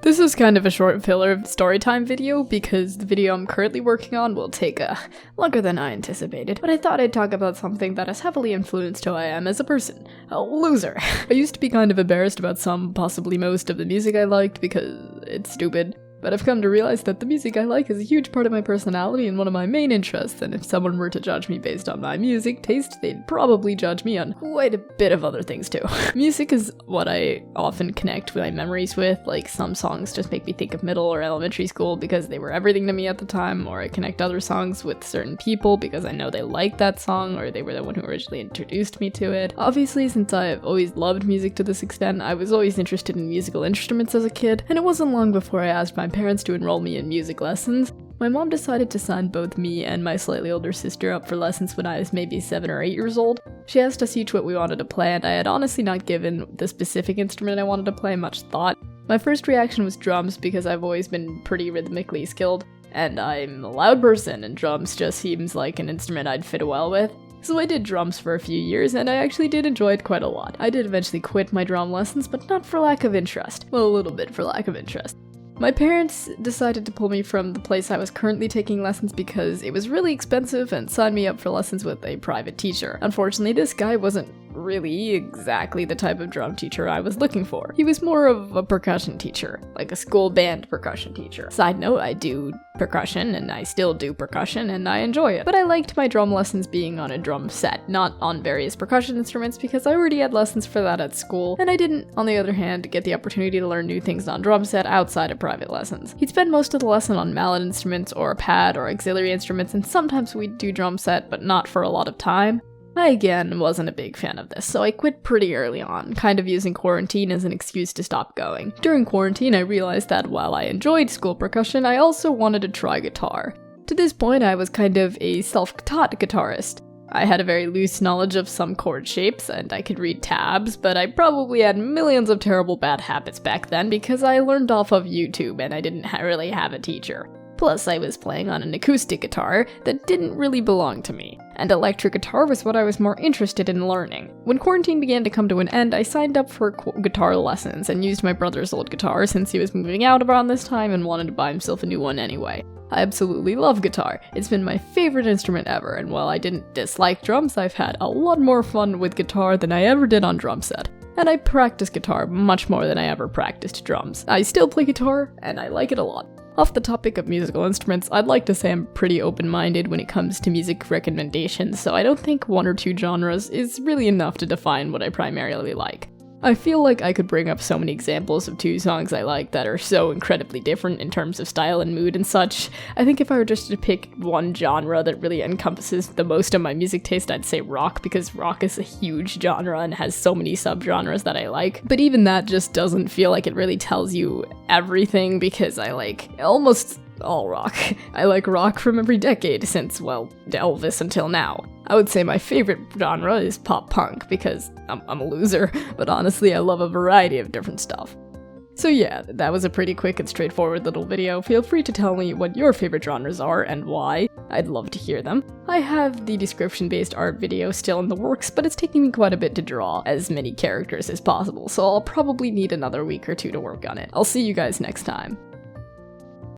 This is kind of a short filler storytime video because the video I'm currently working on will take longer than I anticipated, but I thought I'd talk about something that has heavily influenced who I am as a person. A loser. I used to be kind of embarrassed about some, possibly most, of the music I liked because it's stupid. But I've come to realize that the music I like is a huge part of my personality and one of my main interests, and if someone were to judge me based on my music taste, they'd probably judge me on quite a bit of other things too. Music is what I often connect my memories with, like some songs just make me think of middle or elementary school because they were everything to me at the time, or I connect other songs with certain people because I know they like that song or they were the one who originally introduced me to it. Obviously, since I've always loved music to this extent, I was always interested in musical instruments as a kid, and it wasn't long before I asked my parents to enroll me in music lessons. My mom decided to sign both me and my slightly older sister up for lessons when I was maybe 7 or 8 years old. She asked us each what we wanted to play, and I had honestly not given the specific instrument I wanted to play much thought. My first reaction was drums because I've always been pretty rhythmically skilled, and I'm a loud person, and drums just seems like an instrument I'd fit well with. So I did drums for a few years, and I actually did enjoy it quite a lot. I did eventually quit my drum lessons, but not for lack of interest. Well, a little bit for lack of interest. My parents decided to pull me from the place I was currently taking lessons because it was really expensive and signed me up for lessons with a private teacher. Unfortunately, this guy wasn't really exactly the type of drum teacher I was looking for. He was more of a percussion teacher, like a school band percussion teacher. Side note, I do percussion, and I still do percussion, and I enjoy it. But I liked my drum lessons being on a drum set, not on various percussion instruments because I already had lessons for that at school, and I didn't, on the other hand, get the opportunity to learn new things on drum set outside of private lessons. He'd spend most of the lesson on mallet instruments or a pad or auxiliary instruments, and sometimes we'd do drum set, but not for a lot of time. I again wasn't a big fan of this, so I quit pretty early on, kind of using quarantine as an excuse to stop going. During quarantine, I realized that while I enjoyed school percussion, I also wanted to try guitar. To this point, I was kind of a self-taught guitarist. I had a very loose knowledge of some chord shapes, and I could read tabs, but I probably had millions of terrible bad habits back then because I learned off of YouTube and I didn't really have a teacher. Plus, I was playing on an acoustic guitar that didn't really belong to me, and electric guitar was what I was more interested in learning. When quarantine began to come to an end, I signed up for guitar lessons and used my brother's old guitar since he was moving out around this time and wanted to buy himself a new one anyway. I absolutely love guitar. It's been my favorite instrument ever, and while I didn't dislike drums, I've had a lot more fun with guitar than I ever did on drum set. And I practice guitar much more than I ever practiced drums. I still play guitar, and I like it a lot. Off the topic of musical instruments, I'd like to say I'm pretty open-minded when it comes to music recommendations, so I don't think one or two genres is really enough to define what I primarily like. I feel like I could bring up so many examples of 2 songs I like that are so incredibly different in terms of style and mood and such. I think if I were just to pick one genre that really encompasses the most of my music taste, I'd say rock, because rock is a huge genre and has so many subgenres that I like. But even that just doesn't feel like it really tells you everything because I like almost all rock. I like rock from every decade since, well, Elvis until now. I would say my favorite genre is pop punk because I'm a loser, but honestly I love a variety of different stuff. So yeah, that was a pretty quick and straightforward little video. Feel free to tell me what your favorite genres are and why. I'd love to hear them. I have the description-based art video still in the works, but it's taking me quite a bit to draw as many characters as possible, so I'll probably need another week or 2 to work on it. I'll see you guys next time.